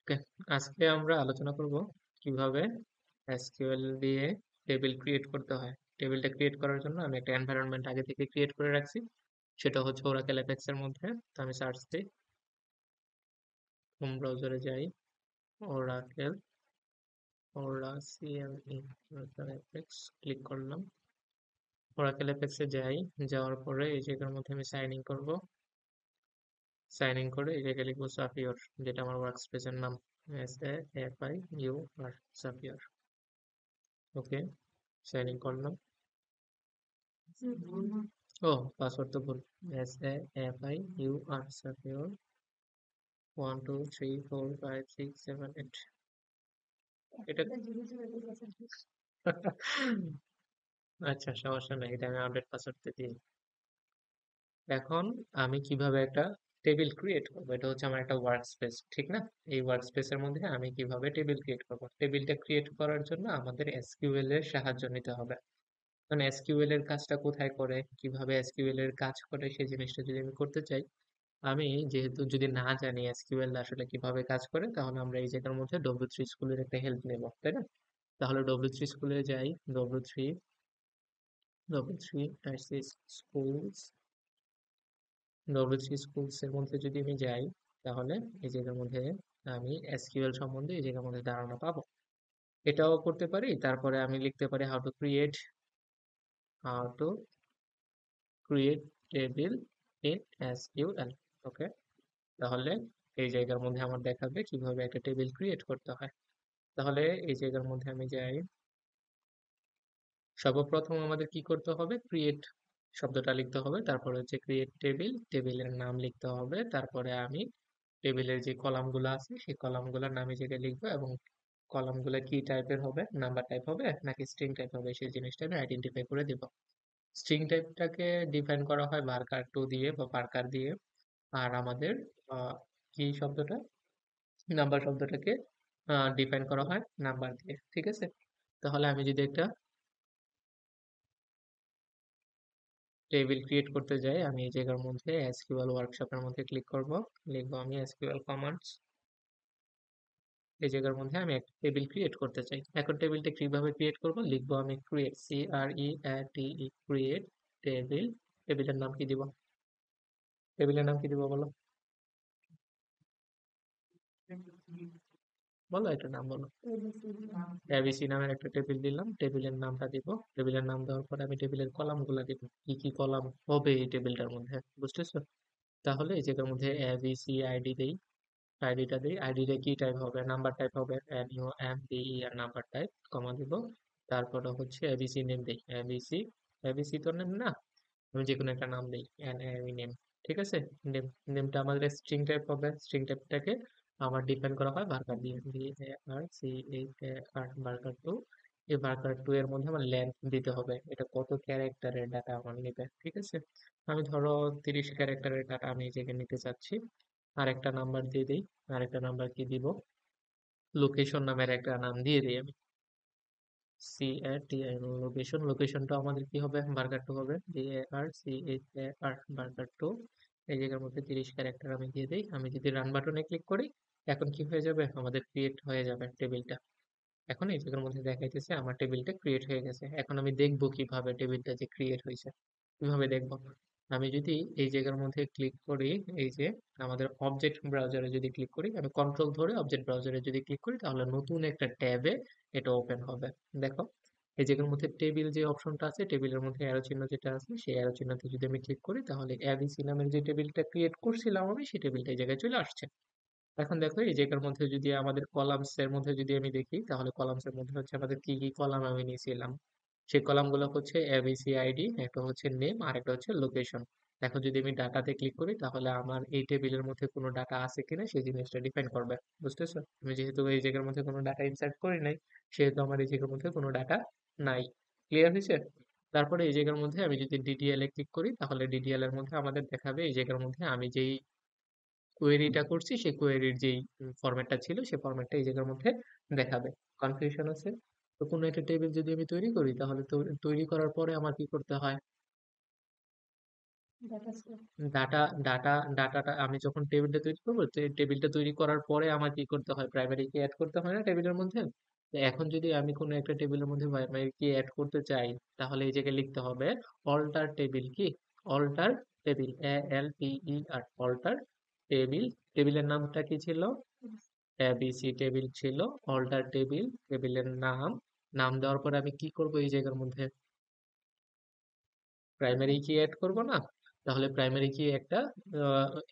ওকে, আজকে আমরা আলোচনা করব কিভাবে এসকিউএল দিয়ে টেবিল ক্রিয়েট করতে হয়। টেবিলটা ক্রিয়েট করার জন্য আমি একটা এনভায়রনমেন্ট আগে থেকে ক্রিয়েট করে রাখছি, সেটা হচ্ছে ওরাকেল অ্যাপেক্স এর মধ্যে। তো আমি সার্চ দিই, হোম ব্রাউজারে যাই, Oracle CME Oracle apex click করলাম। ওরাকেল অ্যাপেক্সে যাই, যাওয়ার পরে এই জায়গার মধ্যে আমি সাইন ইন করবো। সাইন ইন করে এই জায়গায় লিখবো সাফিওর, যেটা আমার ওয়ার্ক স্পেসের নাম। SAFIUR, সাফিওর। ওকে, সাইন ইন করলাম। ও, পাসওয়ার্ড তো ভুল। SAFIUR, সাফিওর 1 2 3 4 5 6 7 8। এটা আচ্ছা, সমস্যা নাই, এটা আমি আপডেট পাসওয়ার্ড দিই। এখন আমি কিভাবে একটা টেবিল ক্রিয়েট করবো, এটা হচ্ছে আমার একটা ওয়ার্ক স্পেস, ঠিক না? এই ওয়ার্ক স্পেসের মধ্যে আমি কিভাবে টেবিল ক্রিয়েট করবো, টেবিলটা ক্রিয়েট করার জন্য আমাদের এসকিউএল এর সাহায্য নিতে হবে। মানে এসকিউএল এর কাজটা কোথায় করে, কিভাবে এসকিউএল এর কাজ করে, সেই জিনিসটা যদি আমি করতে চাই, আমি যেহেতু যদি না জানি এসকিউএল আসলে কিভাবে কাজ করে, তাহলে আমরা এই জায়গার মধ্যে W3 স্কুলের একটা হেল্প নেব, তাই না? তাহলে W3 স্কুলে যাই, W3 স্কুলস, W3 স্কুলস এর মধ্যে যদি আমি যাই, তাহলে এই জায়গার মধ্যে আমি এসকিউএল সম্বন্ধে এই জায়গার মধ্যে ধারণা পাবো। এটাও করতে পারি, তারপরে আমি লিখতে পারি how to create table in SQL. Okay, তাহলে এই জায়গার মধ্যে আমার দেখাবে কিভাবে একটা টেবিল ক্রিয়েট করতে হয়। তাহলে এই জায়গার মধ্যে আমি যাই, সর্বপ্রথম আমাদের কি করতে হবে, ক্রিয়েট শব্দটা লিখতে হবে, তারপরে হচ্ছে ক্রিয়েট টেবিল, টেবিলের নাম লিখতে হবে, তারপরে আমি টেবিলের যে কলামগুলো আছে সেই কলামগুলোর নাম এই জায়গায় লিখবো, এবং কলামগুলো কি টাইপের হবে, নাম্বার টাইপ হবে নাকি স্ট্রিং টাইপ হবে, সেই জিনিসটা আমি আইডেন্টিফাই করে দিব। স্ট্রিং টাইপটাকে ডিফাইন করা হয় var2 দিয়ে বা varchar দিয়ে। আর আমাদের আহ, কি শব্দটা, নাম্বার শব্দটাকে ডিফাইন করা হয় নাম্বার দিয়ে, ঠিক আছে? তাহলে আমি যদি একটা টেবিল ক্রিয়েট করতে যাই, আমি এই জায়গার মধ্যে এসকিউএল ওয়ার্কশপের মধ্যে ক্লিক করব, লিখবো আমি এসকিউএল কমান্ডস। এই জায়গার মধ্যে আমি একটা টেবিল ক্রিয়েট করতে চাই। এখন টেবিলটা কিভাবে ক্রিয়েট করব, লিখবো আমি ক্রিয়েট, ক্রিয়েট টেবিল। টেবিলের নাম কি দিব, টেবিলের নাম কি দিব বলো, বলো একটা নাম বলো। এবিসি নামের একটা টেবিল দিলাম, টেবিলের নামটা দিব। টেবিলের নাম দেওয়ার পরে আমি টেবিলের কলাম গুলা দিব, কি কি কলাম হবে এই টেবিলটার মধ্যে, বুঝতেছো? তাহলে এই জায়গার মধ্যে এবিসি আইডি দেই, আইডিটা দিই, আইডিটা কি টাইপ হবে, নাম্বার টাইপ হবে, NUMBE আর নাম্বার টাইপ, কমা দিব। তারপরে হচ্ছে এবিসি নেম দেই, এবিসি, এবিসি তো নেম না, আমি যে কোনো একটা নাম দিই, নেম, ঠিক আছে? নেম, নেমটা আমাদের স্ট্রিং টাইপ হবে, স্ট্রিং টাইপটাকে আমার ডিফাইন করা হয় বার্কার দিয়ে, BARCHAR, বার্কার 2। এই বার্কার 2 এর মধ্যে আমার লেন্থ দিতে হবে, এটা কত ক্যারেক্টারের ডাটা আমার নিবে, ঠিক আছে? আমি ধরো 30 ক্যারেক্টারের ডাটা আমি এই জায়গায় নিতে চাচ্ছি। আর একটা নাম্বার দিয়ে দিই, আর একটা নাম্বার কি দিব, লোকেশন নামের একটা নাম দিয়ে দিই আমি, CATI, লোকেশন। লোকেশনটা আমাদের কি হবে, বার্গার 2 হবে, BARCHAR, বার্গার 2। এই জায়গার মধ্যে 30 ক্যারেক্টার আমি দিয়ে দিই। আমি যদি রান বাটনে ক্লিক করি, এখন কি হয়ে যাবে, আমাদের ক্রিয়েট হয়ে যাবে টেবিলটা। এখন এই জায়গার মধ্যে দেখাইতেছে আমার টেবিলটা ক্রিয়েট হয়ে গেছে। এখন আমি দেখবো কিভাবে টেবিলটা যে ক্রিয়েট হয়েছে, কিভাবে দেখবো। আমি যদি এই জায়গার মধ্যে ক্লিক করি, এই যে আমাদের অবজেক্ট ব্রাউজারে যদি ক্লিক করি, আমি কন্ট্রোল ধরে অবজেক্ট ব্রাউজারে যদি ক্লিক করি, তাহলে নতুন একটা ট্যাবে এটা ওপেন হবে। দেখো, এই জায়গার মধ্যে টেবিল যে অপশনটা আছে, টেবিলের মধ্যে অ্যারো চিহ্ন যেটা আছে, সেই অ্যারো চিহ্নতে যদি আমি ক্লিক করি, তাহলে এবিসি নামের যে টেবিলটা ক্রিয়েট করছিলাম আমি, সেই টেবিলটা এই জায়গায় চলে আসছে। এখন দেখো এই জায়গার মধ্যে যদি আমাদের কলামস এর মধ্যে যদি আমি দেখি, তাহলে কলামস এর মধ্যে হচ্ছে আমাদের কি কি কলাম আমি নিয়েছিলাম, সেই কলাম গুলো হচ্ছে এবিসি আইডি, একটা হচ্ছে নেম, আর একটা হচ্ছে লোকেশন। এখন যদি আমি ডাটাতে ক্লিক করি, তাহলে আমার এই টেবিলের মধ্যে কোনো ডাটা আছে কিনা সেই জিনিসটা ডিপেন্ড করবে, বুঝতেছো? আমি যেহেতু এই জায়গার মধ্যে কোনো ডাটা ইনসার্ট করি নাই, সেহেতু আমার এই জায়গার মধ্যে কোনো ডাটা নাই। ক্লিয়ার হয়েছে? তারপরে এই জায়গার মধ্যে আমি যদি ডিডিএল এ ক্লিক করি, তাহলে ডিডিএল এর মধ্যে আমাদের দেখাবে এই জায়গার মধ্যে আমি যেই কোয়েরিটা করছি সেই কোয়েরির যেই ফরম্যাটটা ছিল সেই ফরম্যাটটা এই জায়গার মধ্যে দেখাবে। কনফিউশন আছে? তো কোনো একটা টেবিল যদি আমি তৈরি করি, তাহলে তৈরি করার পরে আমার কি করতে হয়, ডাটা ডাটা ডাটাটা আমি যখন টেবিলটা তৈরি করবো, তো টেবিলটা তৈরি করার পরে আমার কি করতে হয়, প্রাইমারি কি অ্যাড করতে হয় না টেবিলের মধ্যে? তো এখন যদি আমি কোনো একটা টেবিলের মধ্যে প্রাইমারি কি অ্যাড করতে চাই, তাহলে এই জায়গায় লিখতে হবে অল্টার টেবিল, কি alter table, ALTER, alter table. টেবিলের নামটা কি ছিল? এবিসি টেবিল ছিল। অল্টার টেবিল, টেবিলের নাম। নাম দেওয়ার পরে আমি কি করব, এই জায়গার মধ্যে প্রাইমারি কি অ্যাড করব না? তাহলে প্রাইমারি কি একটা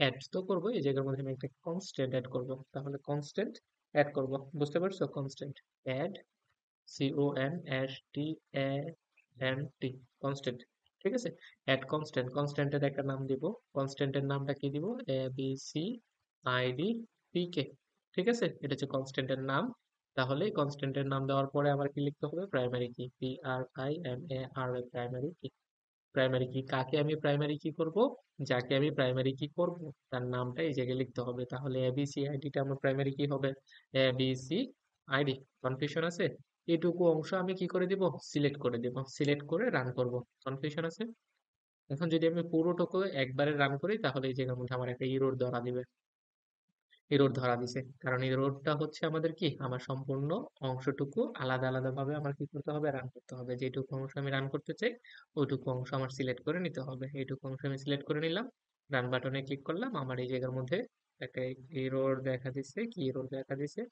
অ্যাড তো করব, এই জায়গার মধ্যে আমি একটা কনস্ট্যান্ট অ্যাড করব। তাহলে কনস্ট্যান্ট অ্যাড করব, বুঝতে পারছো? Constant add, CONSTANT, constant. ঠিক আছে, অ্যাড কনস্ট্যান্ট, কনস্ট্যান্টের একটা নাম দিব। কনস্ট্যান্টের নামটা কি দিব? ABCIDPK। ঠিক আছে, এটা হচ্ছে কনস্ট্যান্টের নাম। তাহলে কনস্ট্যান্টের নাম দেওয়ার পরে আমার কি লিখতে হবে? প্রাইমারি কি, PRIMARY, প্রাইমারি কি। প্রাইমারি কি, কাকে আমি প্রাইমারি কি করব? যাকে আমি প্রাইমারি কি করব তার নামটা এই জায়গায় লিখতে হবে। তাহলে এবিসি আইডিটা আমার প্রাইমারি কি হবে? ABC ID. কনফিউশন আছে? এটুকু অংশ আমি কি করে দিব? সিলেক্ট করে দিব, সিলেক্ট করে রান করব। কনফিউশন আছে? এখন যদি আমি পুরোটুকু একবারে রান করি, তাহলে এই জায়গার মধ্যে আমার একটা ইরর ধরা দিবে। এরর ধরা দিছে, কারণ এই এররটা হচ্ছে আমাদের কি, আমার সম্পূর্ণ অংশটুকু আলাদা আলাদা ভাবে আমার কি করতে হবে? রান করতে হবে। যেটুকু অংশ আমি রান করতে চাই, ওইটুকু অংশ আমার সিলেক্ট করে নিতে হবে। এইটুকু অংশ আমি সিলেক্ট করে নিলাম, রান বাটনে ক্লিক করলাম। আমার এই জায়গার মধ্যে একটা এরর দেখা দিচ্ছে। কি এরর দেখা দিছে?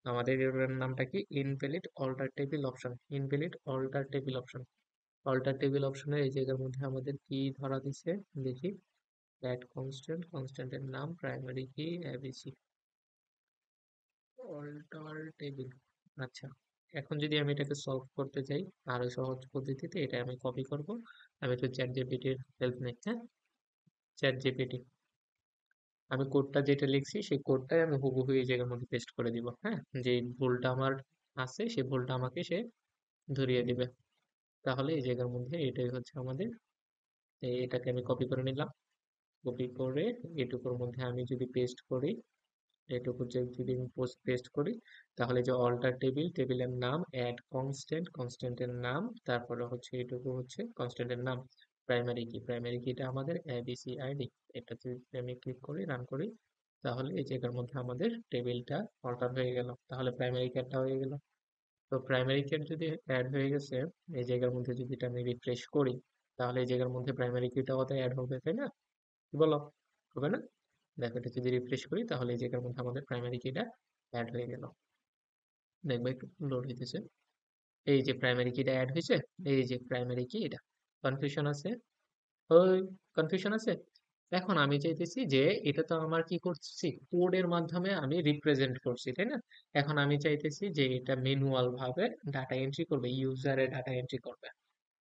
আমাদের এররের নামটা কি? Invalid alter table option, invalid alter table option. Alter table অপশনের এই জায়গার মধ্যে আমাদের কি ধরা দিছে দেখি। অ্যাড কনস্ট্যান্ট, কনস্ট্যান্টের নাম প্রাইমারি কি এবিসি, অল্টার টেবিল। আচ্ছা, এখন যদি আমি এটাকে সলভ করতে চাই আরো সহজ পদ্ধতিতে, এটা আমি কপি করব। আমি একটু চ্যাট জিপিটির হেল্প নিই, হ্যাঁ। চ্যাট জিপিটি, আমি কোডটা যেটা লিখছি সেই কোডটাই আমি হুবহু এই জায়গার মধ্যে পেস্ট করে দিব, হ্যাঁ। যে ভুলটা আমার আছে সেই ভুলটা আমাকে সে ধরিয়ে দিবে। তাহলে এই জায়গার মধ্যে এটাই হচ্ছে আমাদের, এটাকে আমি কপি করে নিলাম। কপি করে এটুকুর মধ্যে আমি যদি পেস্ট করি, এটুকু যদি আমি পেস্ট করি, তাহলে যে অল্টার টেবিল, টেবিলের নাম, অ্যাড কনস্ট্যান্ট, কনস্ট্যান্টের নাম, তারপরে হচ্ছে এটুকু হচ্ছে কনস্ট্যান্টের নাম, প্রাইমারি কি, প্রাইমারি কিটা আমাদের এবিসিআইডি। এটা যদি আমি ক্লিক করি, রান করি, তাহলে এই জায়গার মধ্যে আমাদের টেবিলটা অল্টার হয়ে গেল। তাহলে প্রাইমারি কি একটা হয়ে গেল। তো প্রাইমারি কি যদি অ্যাড হয়ে গেছে, এই জায়গার মধ্যে যদি এটা আমি রিফ্রেশ করি, তাহলে এই জায়গার মধ্যে প্রাইমারি কিটাও তো অ্যাড হবে, তাই না? কি বলো, হবে না? দেখো, এটা যদি রিফ্রেশ করি, তাহলে এই জায়গার মধ্যে আমাদের প্রাইমারি কিটা অ্যাড হয়ে গেল। দেখবে একটু লোড হইতেছে। এই যে প্রাইমারি কিটা অ্যাড হয়েছে, এই যে প্রাইমারি কি এটা। কনফিউশন আছে? ওই, কনফিউশন আছে? এখন আমি চাইতেছি যে এটা তো আমার কি করছি, কোডের মাধ্যমে আমি রিপ্রেজেন্ট করছি, তাই না? এখন আমি চাইতেছি যে এটা ম্যানুয়াল ভাবে ডাটা এন্ট্রি করবে, ইউজারে ডাটা এন্ট্রি করবে।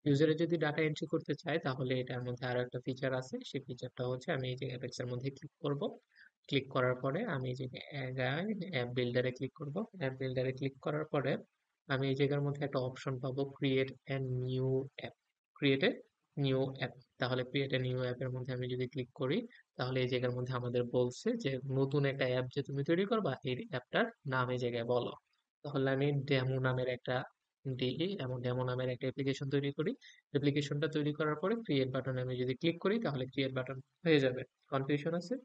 ইউজারে যদি ডাটা এন্ট্রি করতে চায়, তাহলে এটার মধ্যে আরো একটা ফিচার আছে। সেই ফিচারটা হচ্ছে, আমি এই যে অ্যাপেক্স এর মধ্যে ক্লিক করব। ক্লিক করার পরে আমি এই যে অ্যাপ বিল্ডারে ক্লিক করব। অ্যাপ বিল্ডারে ক্লিক করার পরে আমি এই জায়গার মধ্যে একটা অপশন পাবো, create a new app. Create a new app. তাহলে ক্রিয়েট এ নিউ অ্যাপের মধ্যে আমি যদি ক্লিক করি, তাহলে এই জায়গার মধ্যে আমাদের বলছে যে নতুন একটা অ্যাপ যে তুমি তৈরি করবা, এই অ্যাপটার নাম এই জায়গায় বলো। তাহলে আমি ডেমো নামের একটা এমন ডেমো নামের একটা অ্যাপ্লিকেশন তৈরি করি। অ্যাপ্লিকেশনটা তৈরি করার পরে ক্রিয়েট বাটনে আমি যদি ক্লিক করি, তাহলে ক্রিয়েট বাটন হয়ে যাবে। কনফিউশন আছে?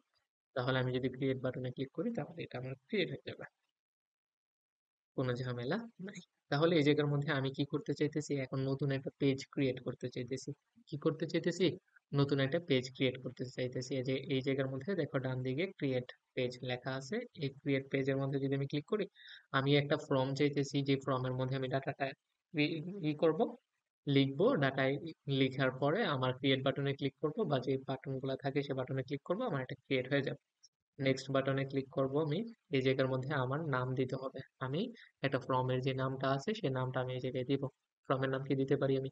তাহলে আমি যদি ক্রিয়েট বাটনে ক্লিক করি, তাহলে এটা আমার ক্রিয়েট হয়ে যাবে, কোনো ঝামেলা নাই। তাহলে এই জায়গার মধ্যে আমি কি করতে চাইতেছি, এখন নতুন একটা পেজ ক্রিয়েট করতে চাইতেছি। কি করতে চাইতেছি? নতুন একটা পেজ ক্রিয়েট করতে চাইতেছি। এই যে এই জায়গার মধ্যে দেখো ডান দিকে ক্রিয়েট পেজ লেখা আছে। এই ক্রিয়েট পেজের মধ্যে যদি আমি ক্লিক করি, আমি একটা ফর্ম চাইতেছি, যে ফর্মের মধ্যে আমি ডাটাটা ই করব, লিখবো। ডাটায় লিখার পরে আমার ক্রিয়েট বাটনে ক্লিক করব, বা যে বাটনগুলো থাকে সে বাটনে ক্লিক করব, আমার এটা ক্রিয়েট হয়ে যাবে। নেক্সট বাটনে ক্লিক করব আমি। এই জায়গার মধ্যে আমার নাম দিতে হবে। আমি একটা ফর্মের যে নামটা আছে সেই নামটা আমি এই জায়গায় দিব। ফর্মের নাম কি দিতে পারি আমি?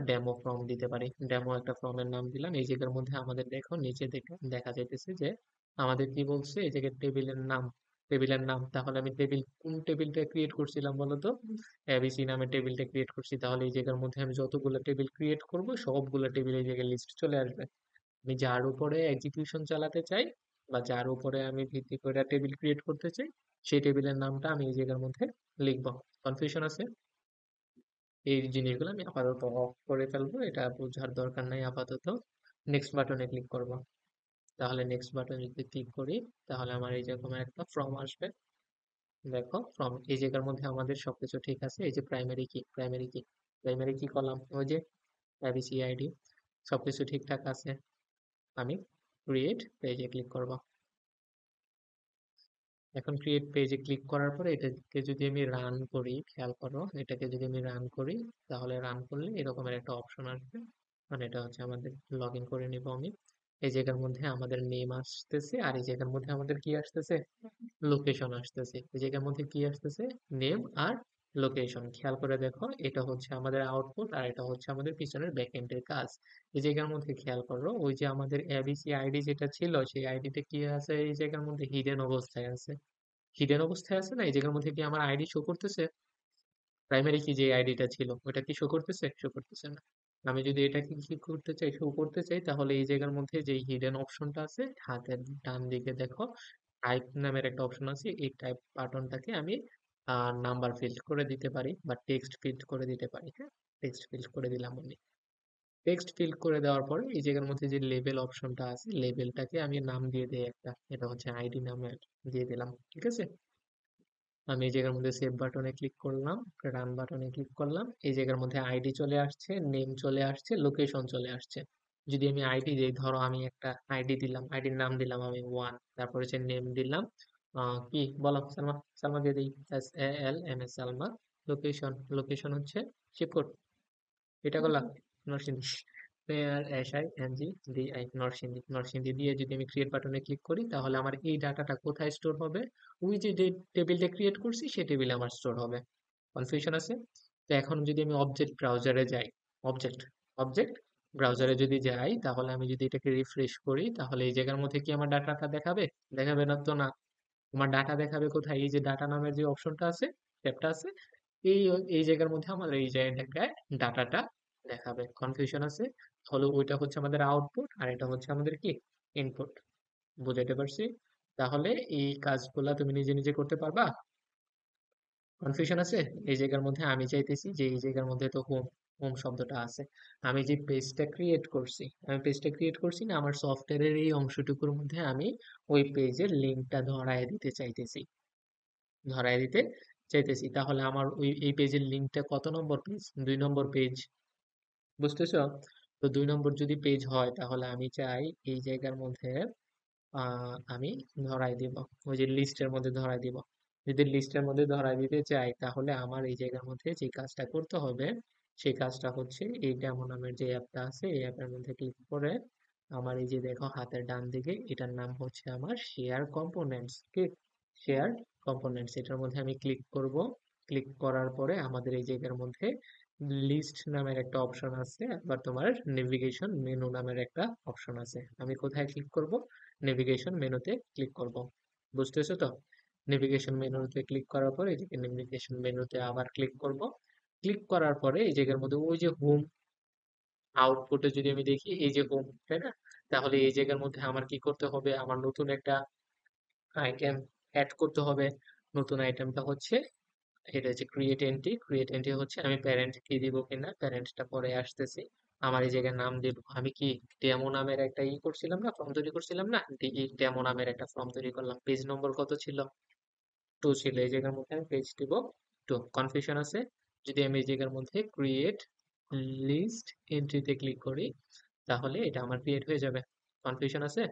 ডেমো ফর্ম দিতে পারি। ডেমো একটা ফর্মের নাম দিলাম। এই জায়গার মধ্যে আমাদের দেখো নিচে দেখা যাইতেছে যে আমাদের কি বলছে, এই জায়গায় টেবিলের নাম, টেবিলের নাম। তাহলে আমি টেবিল, কোন টেবিলটা ক্রিয়েট করছিলাম বলো তো? এবিসি নামে টেবিলটা ক্রিয়েট করছি। তাহলে এই জায়গার মধ্যে আমি যতগুলো টেবিল ক্রিয়েট করব, সবগুলো টেবিল এই জায়গায় লিস্ট চলে আসবে। আমি যার উপরে এক্সিকিউশন চালাতে চাই, বা যার উপরে আমি ভিত্তি করে টেবিল ক্রিয়েট করতে চাই, সেই টেবিলের নামটা আমি এই জায়গার মধ্যে লিখব। কনফিউশন আছে? এই জিনিসগুলো আমি আপাতত অফ করে ফেলবো, এটা বোঝার দরকার নাই আপাতত। নেক্সট বাটনে ক্লিক করব। তাহলে নেক্সট বাটনে যদি ক্লিক করি তাহলে আমার এই যেরকম একটা ফর্ম আসবে। দেখো ফর্ম, এই জায়গার মধ্যে আমাদের সবকিছু ঠিক আছে। এই যে প্রাইমারি কি করলাম, ওই যে এবিসি আইডি সবকিছু ঠিকঠাক আছে। আমি ক্রিয়েট পেজে ক্লিক করব। এখন ক্রিয়েট পেজে ক্লিক করার পরে এটাকে যদি আমি রান করি, খেয়াল করো, এটাকে যদি আমি রান করি তাহলে রান করলে এরকমের একটা অপশন আসবে। মানে এটা হচ্ছে আমাদের লগ ইন করে নিব আমি। এই জায়গার মধ্যে আমাদের নেম আসতেছে, আর এই জায়গার মধ্যে আমাদের কি আসতেছে, লোকেশন আসতেছে। এই জায়গার মধ্যে কি আসতেছে, নেম আর লোকেশন। খেয়াল করে দেখো, এটা হচ্ছে আমাদের আউটপুট আর এটা হচ্ছে আমাদের পিছনের ব্যাকএন্ডের কাজ। এই জায়গার মধ্যে খেয়াল করো, ওই যে আমাদের এবিসি আইডি যেটা ছিল সেই আইডিতে কি আছে, এই জায়গার মধ্যে হিডেন অবস্থায় আছে। হিডেন অবস্থায় আছে না, এই জায়গার মধ্যে কি আমার আইডি শো করতেছে? প্রাইমারি কি যে আইডিটা ছিল ওটা কি শো করতেছে? শো করতেছে না। আমি যদি এটাকে কি করতে চাই, শো করতে চাই, তাহলে এই জায়গার মধ্যে যে হিডেন অপশনটা আছে হাতের ডান দিকে দেখো, টাইপ নামের একটা অপশন আছে। এই টাইপ বাটনটাকে আমি নাম্বার ফিল্ড করে দিতে পারি বা টেক্সট ফিল্ড করে দিতে পারি। হ্যাঁ, টেক্সট ফিল্ড করে দিলাম আমি। টেক্সট ফিল্ড করে দেওয়ার পরে এই জায়গার মধ্যে যে লেবেল অপশনটা আছে, লেবেলটাকে আমি নাম দিয়ে দিই একটা, এটা হচ্ছে আইডি নামে দিয়ে দিলাম। ঠিক আছে, আমি এই জায়গার মধ্যে সেভ বাটনে ক্লিক করলাম, রান বাটনে ক্লিক করলাম। এই জায়গার মধ্যে আইডি চলে আসছে, নেম চলে আসছে, লোকেশন চলে আসছে। যদি আমি আইডি দিই, ধরো আমি একটা আইডি দিলাম, আইডির নাম দিলাম আমি ওয়ান, তারপর হচ্ছে নেম দিলাম কি বলো, সালমা, সালমা দিয়ে দিই, SALMA সালমা। লোকেশন হচ্ছে শিবপুর, এটা করলাম নরসিংদী, NRSINGDI নরসিংদী দিয়ে যদি আমি ক্রিয়েট বাটনে ক্লিক করি তাহলে আমার এই ডাটাটা কোথায় স্টোর হবে, ওই যে টেবিলটা ক্রিয়েট করছি সেই টেবিলে আমার স্টোর হবে। কনফিউশন আছে? তো এখন যদি আমি অবজেক্ট ব্রাউজারে যাই, অবজেক্ট অবজেক্ট ব্রাউজারে যদি যাই তাহলে আমি যদি এটাকে রিফ্রেশ করি তাহলে এই জায়গার মধ্যে কি আমার ডাটাটা দেখাবে? দেখাবে না তো, না। আমার ডাটা দেখাবে কোথায়? এই যে ডাটা নামের যে অপশনটা আছে, ট্যাবটা আছে, এই এই জায়গার মধ্যে আমাদের এই জায়গায় ডাটাটা দেখাবে। কনফিউশন আছে? তাহলে ওইটা হচ্ছে আমাদের আউটপুট আর এটা হচ্ছে আমাদের কি, ইনপুট। বুঝাইতে পারছি? তাহলে এই কাজগুলা তুমি নিজে নিজে করতে পারবা? কনফিউশন আছে? এই জায়গার মধ্যে আমি চাইতেছি যে এই জায়গার মধ্যে তো হোম, হোম শব্দটা আছে। আমি যে পেজটা ক্রিয়েট করছি, আমি পেজটা ক্রিয়েট করছি না, আমার সফটওয়্যারের এই অংশটুকুর মধ্যে আমি ওই পেজের লিঙ্কটা ধরায় দিতে চাইতেছি, ধরায় দিতে চাইতেছি। তাহলে আমার ওই এই পেজের লিঙ্কটা কত নম্বর পেজ? 2 নম্বর পেজ। বুঝতেছো? তো 2 নম্বর যদি পেজ হয় তাহলে আমি চাই এই জায়গার মধ্যে আমি ধরাই দিব, ওই যে লিস্টের মধ্যে ধরাই দিব। যদি লিস্টের মধ্যে ধরাই দিতে চাই তাহলে আমার এই জায়গার মধ্যে যে কাজটা করতে হবে সেই কাজটা হচ্ছে এই ডেমো নামের যে অ্যাপটা আছে এই অ্যাপের মধ্যে ক্লিক করে আমার এই যে দেখো হাতের ডান দিকে, এটার নাম হচ্ছে আমার শেয়ার কম্পোনেন্টস। কি? শেয়ার কম্পোনেন্টস, এটার মধ্যে আমি ক্লিক করব। ক্লিক করার পরে আমাদের এই জায়গার মধ্যে লিস্ট নামের একটা অপশন আছে, আবার তোমার নেভিগেশন মেনু নামের একটা অপশন আছে। আমি কোথায় ক্লিক করব? নেভিগেশন মেনুতে ক্লিক করব। বুঝতেছো তো? নেভিগেশন মেনুতে ক্লিক করার পরে এদিকে নেভিগেশন মেনুতে আবার ক্লিক করব। ক্লিক করার পরে এই জায়গার মধ্যে ওই যে হোম, আউটপুটে যদি আমি দেখি এই যে হোম, তাই না? তাহলে এই জায়গার মধ্যে আমার কি করতে হবে, আমার নতুন একটা আইটেম অ্যাড করতে হবে। নতুন আইটেমটা হচ্ছে, এটা হচ্ছে ক্রিয়েট এন্ট্রি হচ্ছে আমি প্যারেন্ট কি দিব কিনা, প্যারেন্টটা পরে আসতেছি। আমার এই জায়গায় নাম দিব আমি কি, ডেমো নামের একটা করছিলাম না, ফর্ম তৈরি করছিলাম না, ডেমো নামের একটা ফর্ম তৈরি করলাম। পেজ নম্বর কত ছিল? 2 ছিল। এই জায়গার মধ্যে আমি পেজ দিব 2। কনফিউশন আছে? যদি আমি এই জায়গার মধ্যে ক্রিয়েট লিস্ট এন্ট্রিতে ক্লিক করি তাহলে এটা আমার ক্রিয়েট হয়ে যাবে। কনফিউশন আছে?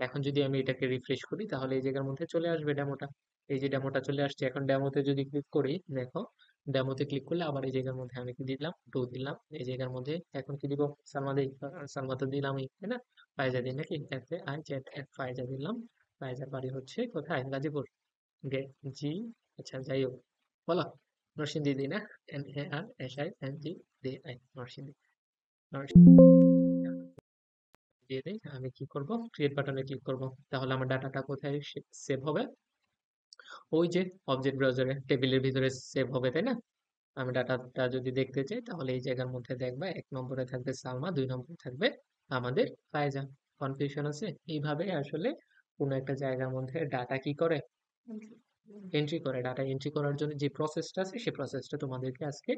এখন যদি আমি এটাকে রিফ্রেশ করি তাহলে এই জায়গার মধ্যে চলে আসবে ডেমোটা। এই যে ডেমোটা চলে আসছে, এখন ডেমোতে যদি ক্লিক করি দেখো, ডেমোতে ক্লিক করলে আবার এই জায়গার মধ্যে আমি কি দিলাম, 2 দিলাম। এই জায়গার মধ্যে এখন কি দিব, সালমা দিই, সালমা তো দিলামই, তাই না? ফায়জা দিই নাকি, এতে আই জেড এফ ফায়জা দিলাম। ফায়জার বাড়ি হচ্ছে কোথায়, গাজীপুর। গে জি, আচ্ছা যাই হোক, বলো, নরসিংদী দিই না, NARSINGDI নরসিংদী। দিয়ে দেই, আমি কি করব, ক্রিয়েট বাটনে ক্লিক করব। তাহলে আমার ডাটাটা কোথায় সেভ হবে? ওই যে অবজেক্ট ব্রাউজারে টেবিলের ভিতরে সেভ হবে, তাই না? আমি ডাটাটা যদি দেখতে চাই তাহলে এই জায়গার মধ্যে দেখবা 1 নম্বরে থাকবে সালমা, 2 নম্বরে থাকবে আমাদের ফায়জা। কনফিউশন আছে? এইভাবে আসলে কোনো একটা জায়গার মধ্যে ডাটা কি করে, এন্ট্রি করে। ডাটা এন্ট্রি করার জন্য যে প্রসেসটা আছে সেই প্রসেসটা তোমাদেরকে আজকে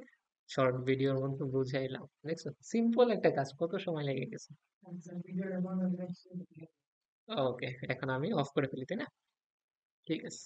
শর্ট ভিডিওর মধ্যে বুঝাইলাম, দেখছো সিম্পল একটা কাজ কত সময় লেগে গেছে। ওকে, এখন আমি অফ করে ফেলি, তাই না? ঠিক আছে।